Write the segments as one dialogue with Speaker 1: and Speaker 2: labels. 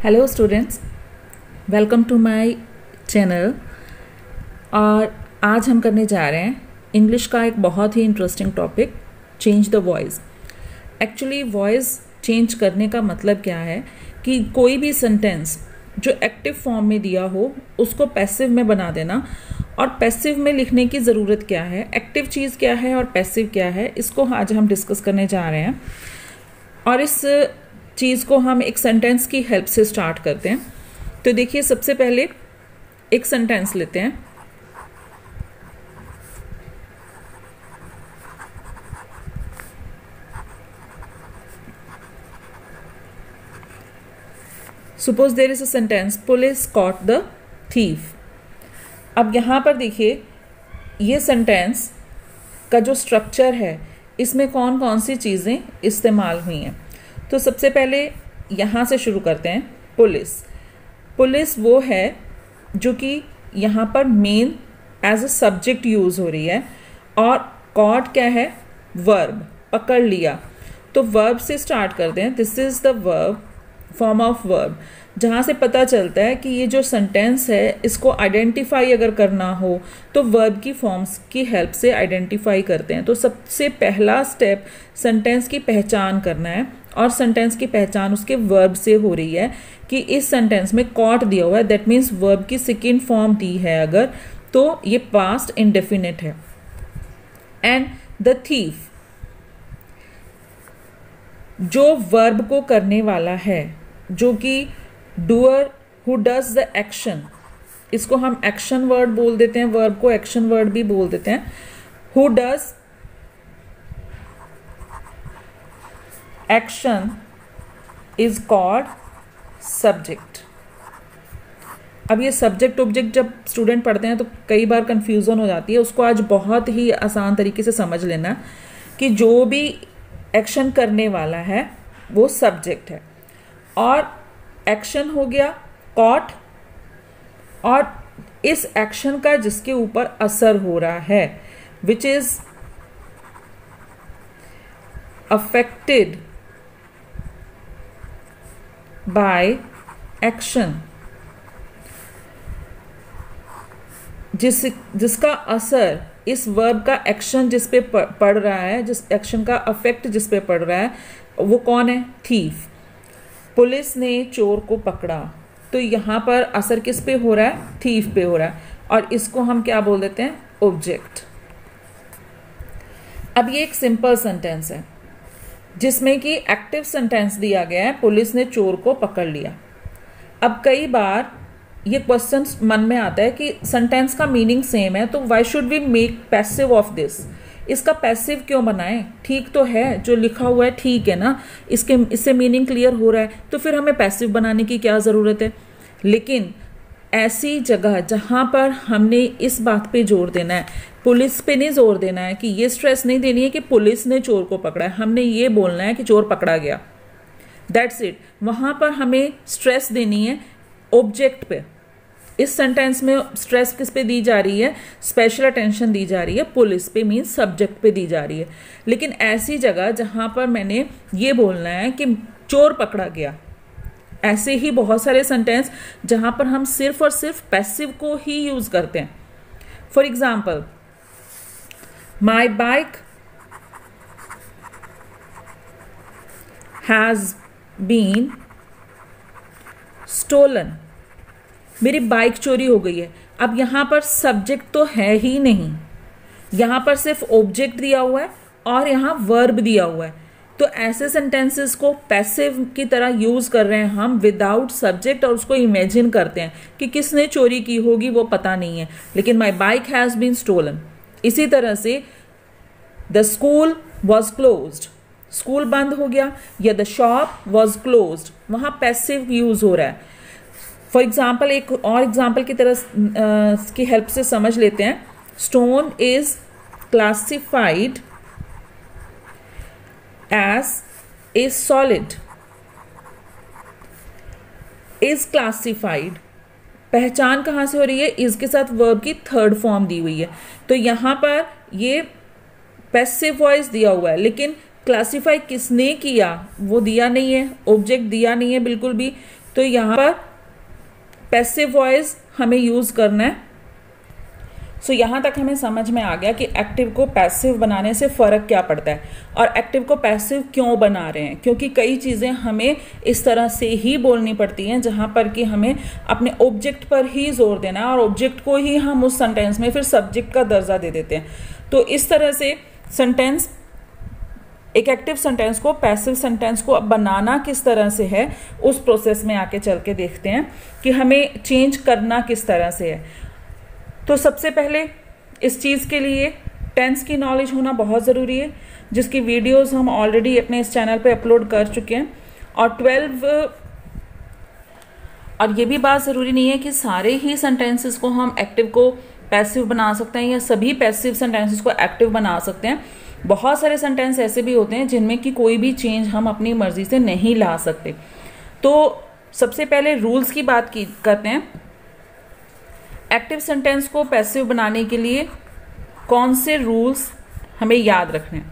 Speaker 1: Hello students, welcome to my channel. और आज हम करने जा रहे हैं इंग्लिश का एक बहुत ही interesting topic, change the voice. Actually voice change करने का मतलब क्या है कि कोई भी सेंटेंस जो एक्टिव फॉर्म में दिया हो उसको पैसिव में बना देना। और पैसिव में लिखने की ज़रूरत क्या है, एक्टिव चीज़ क्या है और पैसिव क्या है, इसको आज हम डिस्कस करने जा रहे हैं। और इस चीज़ को हम एक सेंटेंस की हेल्प से स्टार्ट करते हैं। तो देखिए, सबसे पहले एक सेंटेंस लेते हैं। Suppose there is a sentence, police caught the thief. अब यहाँ पर देखिए, ये सेंटेंस का जो स्ट्रक्चर है इसमें कौन कौन सी चीज़ें इस्तेमाल हुई हैं। तो सबसे पहले यहाँ से शुरू करते हैं। पुलिस, पुलिस वो है जो कि यहाँ पर main as a subject use हो रही है। और कॉट क्या है, वर्ब, पकड़ लिया। तो वर्ब से स्टार्ट करते हैं। This is the verb, form of verb, जहाँ से पता चलता है कि ये जो सेंटेंस है इसको आइडेंटिफाई अगर करना हो तो वर्ब की फॉर्म्स की हेल्प से आइडेंटिफाई करते हैं। तो सबसे पहला स्टेप सेंटेंस की पहचान करना है, और सेंटेंस की पहचान उसके वर्ब से हो रही है कि इस सेंटेंस में कॉट दिया हुआ है, दैट मीन्स वर्ब की सेकेंड फॉर्म दी है अगर, तो ये पास्ट इंडेफिनिट है। एंड द थीफ, जो वर्ब को करने वाला है, जो कि doer who does the action, इसको हम एक्शन वर्ड बोल देते हैं, वर्ब को एक्शन वर्ड भी बोल देते हैं। Who does action is called subject. अब ये सब्जेक्ट ऑब्जेक्ट जब स्टूडेंट पढ़ते हैं तो कई बार कंफ्यूजन हो जाती है, उसको आज बहुत ही आसान तरीके से समझ लेना कि जो भी एक्शन करने वाला है वो सब्जेक्ट है, और एक्शन हो गया कॉट, और इस एक्शन का जिसके ऊपर असर हो रहा है, which is affected by action, जिसका असर, इस वर्ब का एक्शन जिस पे पड़ रहा है, जिस एक्शन का अफेक्ट जिस पे पड़ रहा है, वो कौन है, थीफ। पुलिस ने चोर को पकड़ा, तो यहाँ पर असर किस पे हो रहा है, थीफ पे हो रहा है, और इसको हम क्या बोल देते हैं, ऑब्जेक्ट। अब ये एक सिंपल सेंटेंस है जिसमें कि एक्टिव सेंटेंस दिया गया है, पुलिस ने चोर को पकड़ लिया। अब कई बार ये क्वेश्चन मन में आता है कि सेंटेंस का मीनिंग सेम है, तो why should we make passive of this, इसका पैसिव क्यों बनाएं, ठीक तो है, जो लिखा हुआ है ठीक है ना, इससे मीनिंग क्लियर हो रहा है, तो फिर हमें पैसिव बनाने की क्या ज़रूरत है। लेकिन ऐसी जगह जहाँ पर हमने इस बात पे जोर देना है, पुलिस पे नहीं जोर देना है, कि ये स्ट्रेस नहीं देनी है कि पुलिस ने चोर को पकड़ा है, हमने ये बोलना है कि चोर पकड़ा गया, दैट्स इट। वहाँ पर हमें स्ट्रेस देनी है ऑब्जेक्ट पे। इस सेंटेंस में स्ट्रेस किस पे दी जा रही है, स्पेशल अटेंशन दी जा रही है पुलिस पे, मीन्स सब्जेक्ट पे दी जा रही है। लेकिन ऐसी जगह जहां पर मैंने ये बोलना है कि चोर पकड़ा गया, ऐसे ही बहुत सारे सेंटेंस जहां पर हम सिर्फ और सिर्फ पैसिव को ही यूज करते हैं। For example, my bike has been stolen, मेरी बाइक चोरी हो गई है। अब यहाँ पर सब्जेक्ट तो है ही नहीं, यहाँ पर सिर्फ ऑब्जेक्ट दिया हुआ है और यहाँ वर्ब दिया हुआ है। तो ऐसे सेंटेंसेस को पैसिव की तरह यूज कर रहे हैं हम विदाउट सब्जेक्ट, और उसको इमेजिन करते हैं कि किसने चोरी की होगी वो पता नहीं है, लेकिन my bike has been stolen. इसी तरह से the school was closed, school बंद हो गया, या द शॉप वॉज क्लोज्ड, वहाँ पैसिव यूज हो रहा है। फॉर एग्जाम्पल, एक और एग्जाम्पल की तरह की हेल्प से समझ लेते हैं। Stone is classified as a solid, is classified, पहचान कहाँ से हो रही है, इज के साथ वर्ब की थर्ड फॉर्म दी हुई है। तो यहाँ पर ये पैसिव वॉइस दिया हुआ है, लेकिन क्लासिफाई किसने किया वो दिया नहीं है, ऑब्जेक्ट दिया नहीं है बिल्कुल भी। तो यहाँ पर पैसिव वॉइस हमें यूज करना है। सो यहाँ तक हमें समझ में आ गया कि एक्टिव को पैसिव बनाने से फ़र्क क्या पड़ता है और एक्टिव को पैसिव क्यों बना रहे हैं, क्योंकि कई चीज़ें हमें इस तरह से ही बोलनी पड़ती हैं जहाँ पर कि हमें अपने ऑब्जेक्ट पर ही जोर देना है और ऑब्जेक्ट को ही हम उस सेंटेंस में फिर सब्जेक्ट का दर्जा दे देते हैं। तो इस तरह से सेंटेंस, एक एक्टिव सेंटेंस को पैसिव सेंटेंस को अब बनाना किस तरह से है, उस प्रोसेस में आके चल के देखते हैं कि हमें चेंज करना किस तरह से है। तो सबसे पहले इस चीज़ के लिए टेंस की नॉलेज होना बहुत ज़रूरी है, जिसकी वीडियोस हम ऑलरेडी अपने इस चैनल पे अपलोड कर चुके हैं। और ये भी बात ज़रूरी नहीं है कि सारे ही सेंटेंसेस को हम एक्टिव को पैसिव बना सकते हैं या सभी पैसिव सेंटेंसेस को एक्टिव बना सकते हैं। बहुत सारे सेंटेंस ऐसे भी होते हैं जिनमें कि कोई भी चेंज हम अपनी मर्जी से नहीं ला सकते। तो सबसे पहले रूल्स की बात करते हैं। एक्टिव सेंटेंस को पैसिव बनाने के लिए कौन से रूल्स हमें याद रखने हैं।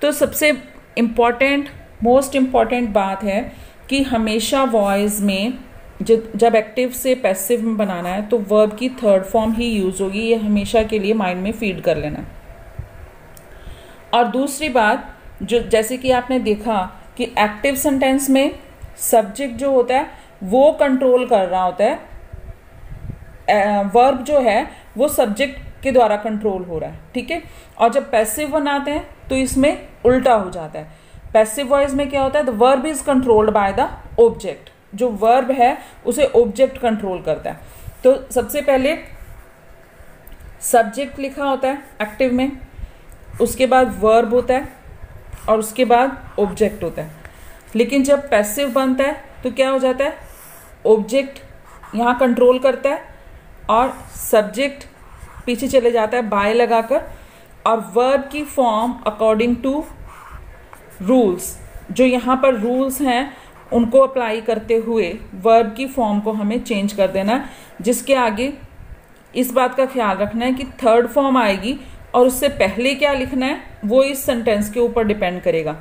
Speaker 1: तो सबसे इम्पॉर्टेंट, मोस्ट इम्पॉर्टेंट बात है कि हमेशा वॉइस में जब एक्टिव से पैसिव में बनाना है तो वर्ब की थर्ड फॉर्म ही यूज होगी। ये हमेशा के लिए माइंड में फीड कर लेना। और दूसरी बात, जो जैसे कि आपने देखा कि एक्टिव सेंटेंस में सब्जेक्ट जो होता है वो कंट्रोल कर रहा होता है, वर्ब जो है वो सब्जेक्ट के द्वारा कंट्रोल हो रहा है, ठीक है। और जब पैसिव बनाते हैं तो इसमें उल्टा हो जाता है। पैसिव वॉइस में क्या होता है, the verb is controlled by the object. जो वर्ब है उसे ऑब्जेक्ट कंट्रोल करता है। तो सबसे पहले सब्जेक्ट लिखा होता है एक्टिव में, उसके बाद वर्ब होता है और उसके बाद ऑब्जेक्ट होता है। लेकिन जब पैसिव बनता है तो क्या हो जाता है, ऑब्जेक्ट यहाँ कंट्रोल करता है और सब्जेक्ट पीछे चले जाता है बाय लगाकर, और वर्ब की फॉर्म अकॉर्डिंग टू रूल्स, जो यहाँ पर रूल्स हैं उनको अप्लाई करते हुए वर्ब की फॉर्म को हमें चेंज कर देना है। जिसके आगे इस बात का ख्याल रखना है कि थर्ड फॉर्म आएगी और उससे पहले क्या लिखना है वो इस सेंटेंस के ऊपर डिपेंड करेगा।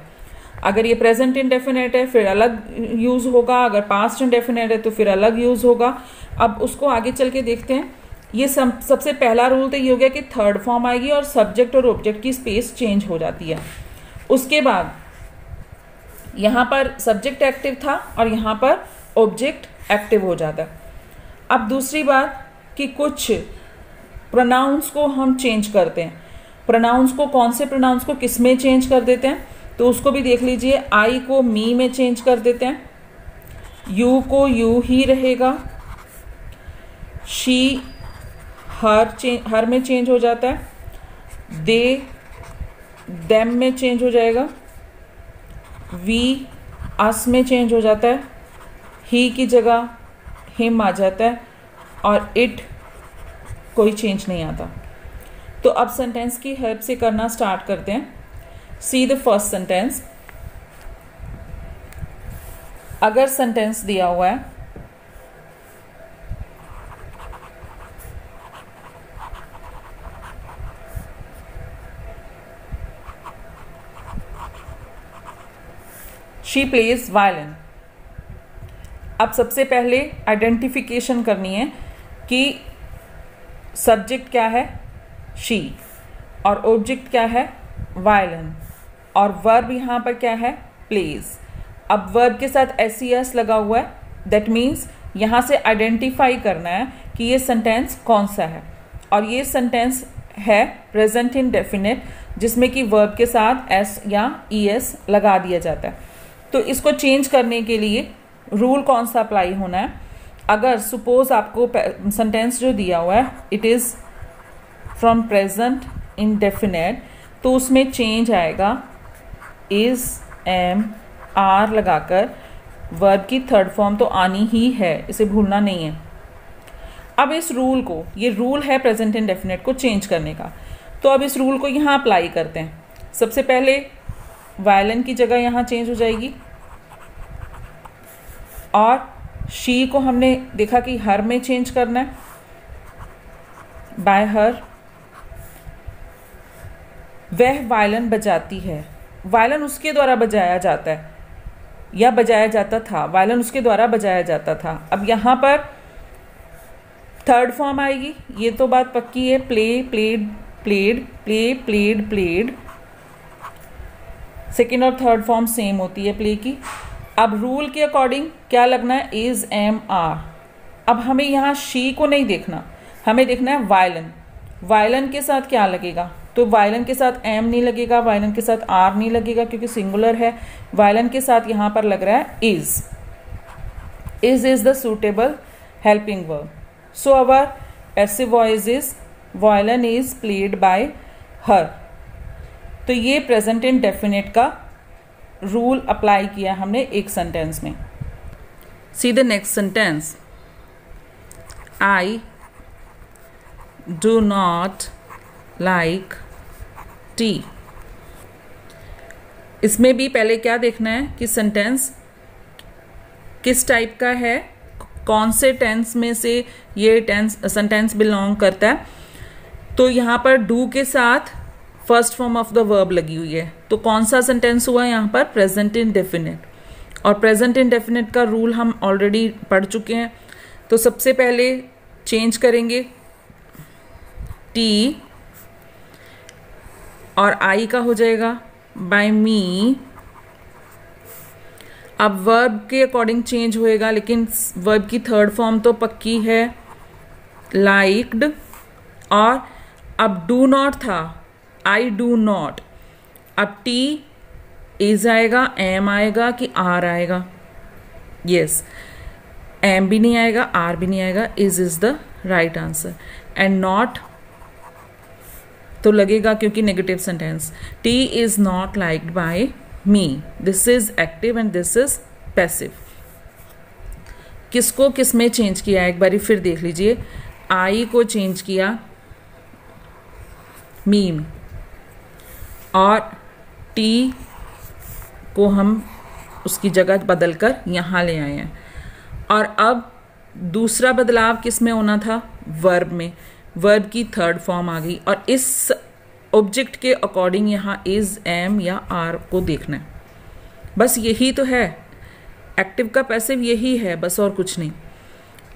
Speaker 1: अगर ये प्रेजेंट इंडेफिनेट है फिर अलग यूज़ होगा, अगर पास्ट इंडेफिनेट है तो फिर अलग यूज़ होगा। अब उसको आगे चल के देखते हैं। ये सबसे पहला रूल तो ये हो गया कि थर्ड फॉर्म आएगी और सब्जेक्ट और ऑब्जेक्ट की स्पेस चेंज हो जाती है। उसके बाद यहाँ पर सब्जेक्ट एक्टिव था और यहाँ पर ऑब्जेक्ट एक्टिव हो जाता है। अब दूसरी बात कि कुछ प्रोनाउंस को हम चेंज करते हैं। प्रोनाउंस को, कौन से प्रोनाउंस को किस में चेंज कर देते हैं तो उसको भी देख लीजिए। आई को मी में चेंज कर देते हैं, यू को यू ही रहेगा, शी हर में चेंज हो जाता है, दे देम में चेंज हो जाएगा, वी अस में चेंज हो जाता है, ही की जगह हिम आ जाता है और इट कोई चेंज नहीं आता। तो अब सेंटेंस की हेल्प से करना स्टार्ट करते हैं। See the first sentence. अगर सेंटेंस दिया हुआ है शी प्लेज वायलिन। अब सबसे पहले आइडेंटिफिकेशन करनी है कि सब्जेक्ट क्या है, शी, और ऑब्जेक्ट क्या है, वायलिन, और वर्ब यहाँ पर क्या है, प्लेज। अब वर्ब के साथ एस लगा हुआ है, दैट मीन्स यहाँ से आइडेंटिफाई करना है कि ये सेंटेंस कौन सा है। और ये सेंटेंस है प्रेजेंट इंडेफिनिट, जिसमें कि वर्ब के साथ एस या ईएस लगा दिया जाता है। तो इसको चेंज करने के लिए रूल कौन सा अप्लाई होना है। अगर सपोज आपको सेंटेंस जो दिया हुआ है it is from present indefinite, तो उसमें चेंज आएगा इज, एम, आर लगाकर। वर्ब की थर्ड फॉर्म तो आनी ही है, इसे भूलना नहीं है। अब इस रूल को, ये रूल है प्रेजेंट इंडेफिनिट को चेंज करने का, तो अब इस रूल को यहाँ अप्लाई करते हैं। सबसे पहले वायलिन की जगह यहाँ चेंज हो जाएगी, और शी को हमने देखा कि हर में चेंज करना है, बाय हर। वह वायलिन बजाती है, वायलिन उसके द्वारा बजाया जाता है, या बजाया जाता था, वायलिन उसके द्वारा बजाया जाता था। अब यहाँ पर थर्ड फॉर्म आएगी, ये तो बात पक्की है। Play, played, played, play, played, played. Second और थर्ड फॉर्म सेम होती है प्ले की। अब रूल के अकॉर्डिंग क्या लगना है, इज, एम, आर। अब हमें यहाँ शी को नहीं देखना, हमें देखना है वायलिन। वायलिन के साथ क्या लगेगा, तो वायलिन के साथ एम नहीं लगेगा, वायलिन के साथ आर नहीं लगेगा क्योंकि सिंगुलर है। वायलिन के साथ यहाँ पर लग रहा है is. Is the suitable helping verb. So our passive voice is violin is played by हर। तो ये प्रेजेंट इंडेफिनिट का रूल अप्लाई किया हमने एक सेंटेंस में। सी the next sentence, I do not like T. इसमें भी पहले क्या देखना है कि सेंटेंस किस टाइप का है, कौन से टेंस में से ये सेंटेंस बिलोंग करता है। तो यहाँ पर डू के साथ first form of the verb लगी हुई है, तो कौन सा सेंटेंस हुआ यहाँ पर, प्रेजेंट इंडेफिनिट। और प्रेजेंट इंडेफिनिट का रूल हम ऑलरेडी पढ़ चुके हैं। तो सबसे पहले चेंज करेंगे टी और आई का हो जाएगा बाय मी। अब वर्ब के अकॉर्डिंग चेंज होएगा, लेकिन वर्ब की थर्ड फॉर्म तो पक्की है, लाइक्ड। और अब डू नॉट था, आई डू नॉट। अब टी इज आएगा, एम आएगा कि आर आएगा, यस, एम भी नहीं आएगा, आर भी नहीं आएगा, is the right answer. And not तो लगेगा क्योंकि negative sentence. T is not liked by me, this is active and this is passive. किसको किस में चेंज किया, एक बारी फिर देख लीजिए। आई को चेंज किया मी में, और टी को हम उसकी जगह बदलकर यहाँ ले आए हैं। और अब दूसरा बदलाव किस में होना था, वर्ब में। वर्ब की थर्ड फॉर्म आ गई, और इस ऑब्जेक्ट के अकॉर्डिंग यहाँ इज, एम या आर को देखना है। बस यही तो है, एक्टिव का पैसिव यही है, बस और कुछ नहीं।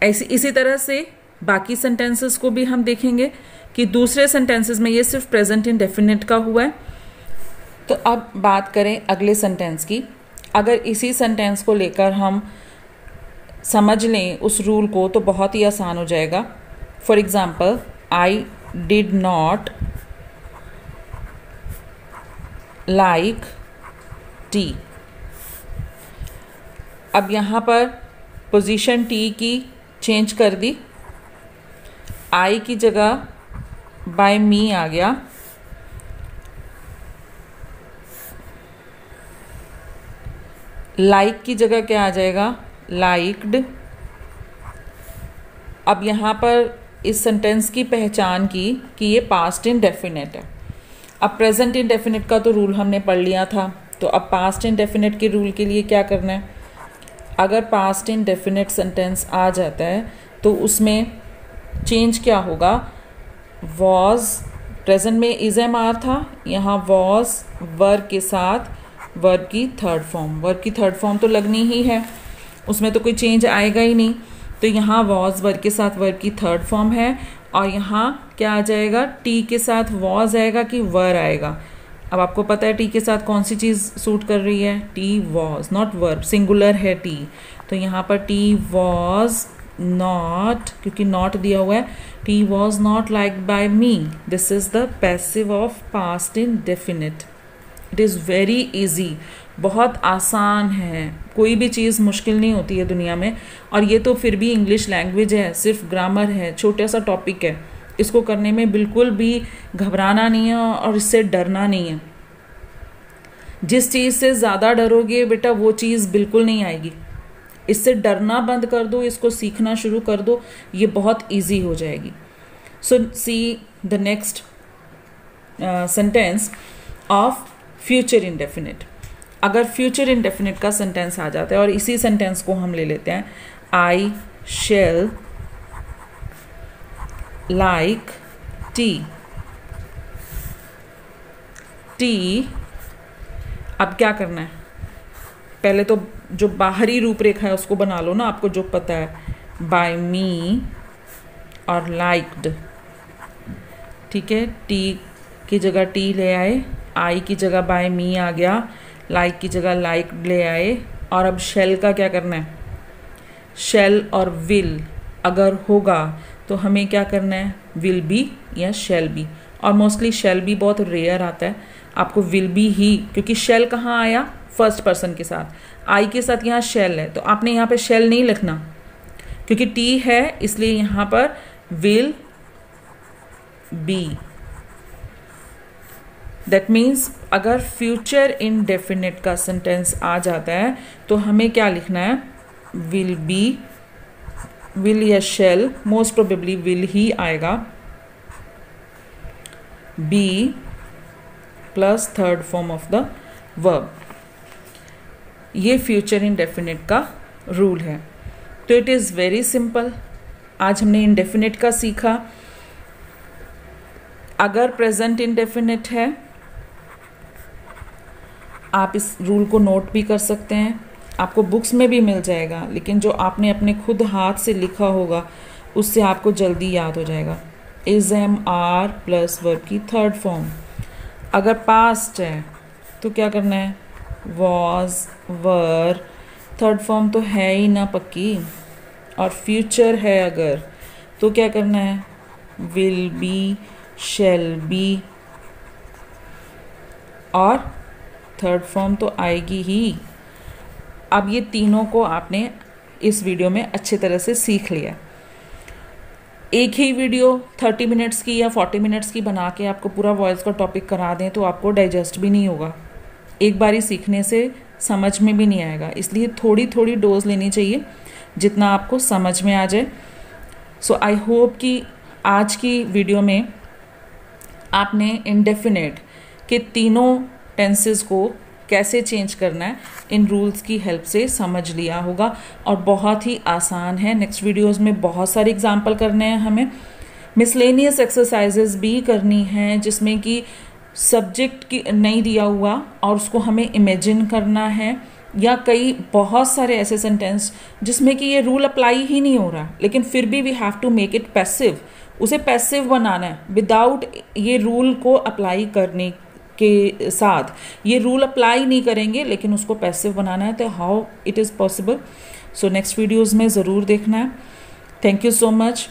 Speaker 1: इसी तरह से बाकी सेंटेंसेस को भी हम देखेंगे कि दूसरे सेंटेंसेस में ये सिर्फ प्रेजेंट इंडेफिनिट का हुआ है। तो अब बात करें अगले सेंटेंस की। अगर इसी सेंटेंस को लेकर हम समझ लें उस रूल को तो बहुत ही आसान हो जाएगा। For example, I did not like T. अब यहाँ पर पोजीशन टी की चेंज कर दी, आई की जगह बाय मी आ गया। लाइक की जगह क्या आ जाएगा, लाइक्ड। अब यहाँ पर इस सेंटेंस की पहचान की कि ये पास्ट इंडेफिनिट है। अब प्रेजेंट इंडेफिनिट का तो रूल हमने पढ़ लिया था, तो अब पास्ट इंडेफिनिट के रूल के लिए क्या करना है। अगर पास्ट इंडेफिनिट सेंटेंस आ जाता है तो उसमें चेंज क्या होगा, वॉज, प्रेजेंट में इज, एम, आर था, यहाँ वॉज वर्ब के साथ वर्ब की थर्ड फॉर्म। वर्ब की थर्ड फॉर्म तो लगनी ही है, उसमें तो कोई चेंज आएगा ही नहीं। तो यहाँ वॉज वर्ब के साथ वर्ब की थर्ड फॉर्म है, और यहाँ क्या आ जाएगा, टी के साथ वॉज आएगा कि वर आएगा। अब आपको पता है टी के साथ कौन सी चीज़ सूट कर रही है, T was, not verb, singular है टी। तो यहाँ पर टी वॉज नॉट, क्योंकि नॉट दिया हुआ है, T was not liked by me. This is the passive of past indefinite. It is very easy, बहुत आसान है, कोई भी चीज़ मुश्किल नहीं होती है दुनिया में। और ये तो फिर भी इंग्लिश लैंग्वेज है, सिर्फ ग्रामर है, छोटा सा टॉपिक है, इसको करने में बिल्कुल भी घबराना नहीं है और इससे डरना नहीं है। जिस चीज़ से ज़्यादा डरोगे बेटा वो चीज़ बिल्कुल नहीं आएगी। इससे डरना बंद कर दो, इसको सीखना शुरू कर दो, ये बहुत इजी हो जाएगी। So see the next sentence of future indefinite. अगर फ्यूचर इंडेफिनिट का सेंटेंस आ जाता है और इसी सेंटेंस को हम ले लेते हैं, I shall like T. T, अब क्या करना है, पहले तो जो बाहरी रूपरेखा है उसको बना लो ना, आपको जो पता है, बाय मी और लाइक्ड, ठीक है। टी की जगह टी ले आए, आई की जगह बाय मी आ गया, लाइक की जगह लाइक्ड ले आए। और अब शेल का क्या करना है, शेल और विल अगर होगा तो हमें क्या करना है, विल बी या शेल बी। और मोस्टली शेल बी बहुत रेयर आता है, आपको विल बी ही, क्योंकि शेल कहाँ आया, फर्स्ट पर्सन के साथ, आई के साथ यहाँ शेल है, तो आपने यहाँ पे शेल नहीं लिखना क्योंकि टी है, इसलिए यहाँ पर विल बी। दैट मीन्स अगर फ्यूचर इनडेफिनिट का सेंटेंस आ जाता है तो हमें क्या लिखना है, विल बी, विल या शेल, मोस्ट प्रोबेबली विल ही आएगा, be plus third form of the verb. ये फ्यूचर इनडेफिनिट का रूल है। तो इट इज़ वेरी सिंपल। आज हमने इनडेफिनिट का सीखा। अगर प्रेजेंट इनडेफिनिट है, आप इस रूल को नोट भी कर सकते हैं, आपको बुक्स में भी मिल जाएगा, लेकिन जो आपने अपने खुद हाथ से लिखा होगा उससे आपको जल्दी याद हो जाएगा। Is am are plus verb की थर्ड फॉर्म। अगर पास्ट है तो क्या करना है, वॉज, वर, थर्ड फॉर्म तो है ही ना पक्की। और फ्यूचर है अगर तो क्या करना है, विल बी, शैल बी, और थर्ड फॉर्म तो आएगी ही। अब ये तीनों को आपने इस वीडियो में अच्छे तरह से सीख लिया। एक ही वीडियो 30 मिनट्स की या 40 मिनट्स की बना के आपको पूरा वॉइस का टॉपिक करा दें तो आपको डाइजेस्ट भी नहीं होगा, एक बारी सीखने से समझ में भी नहीं आएगा। इसलिए थोड़ी थोड़ी डोज लेनी चाहिए जितना आपको समझ में आ जाए। सो आई होप कि आज की वीडियो में आपने इंडेफिनेट के तीनों टेंसेस को कैसे चेंज करना है इन रूल्स की हेल्प से समझ लिया होगा, और बहुत ही आसान है। नेक्स्ट वीडियोस में बहुत सारे एग्जाम्पल करने हैं, हमें मिसलेनियस एक्सरसाइजेस भी करनी हैं जिसमें कि सब्जेक्ट की नहीं दिया हुआ और उसको हमें इमेजिन करना है, या कई बहुत सारे ऐसे सेंटेंस जिसमें कि ये रूल अप्लाई ही नहीं हो रहा लेकिन फिर भी we have to make it passive, उसे पैसिव बनाना है विदाउट ये रूल को अप्लाई करने के साथ। ये रूल अप्लाई नहीं करेंगे लेकिन उसको पैसिव बनाना है, तो how it is possible. So next videos में ज़रूर देखना है। Thank you so much.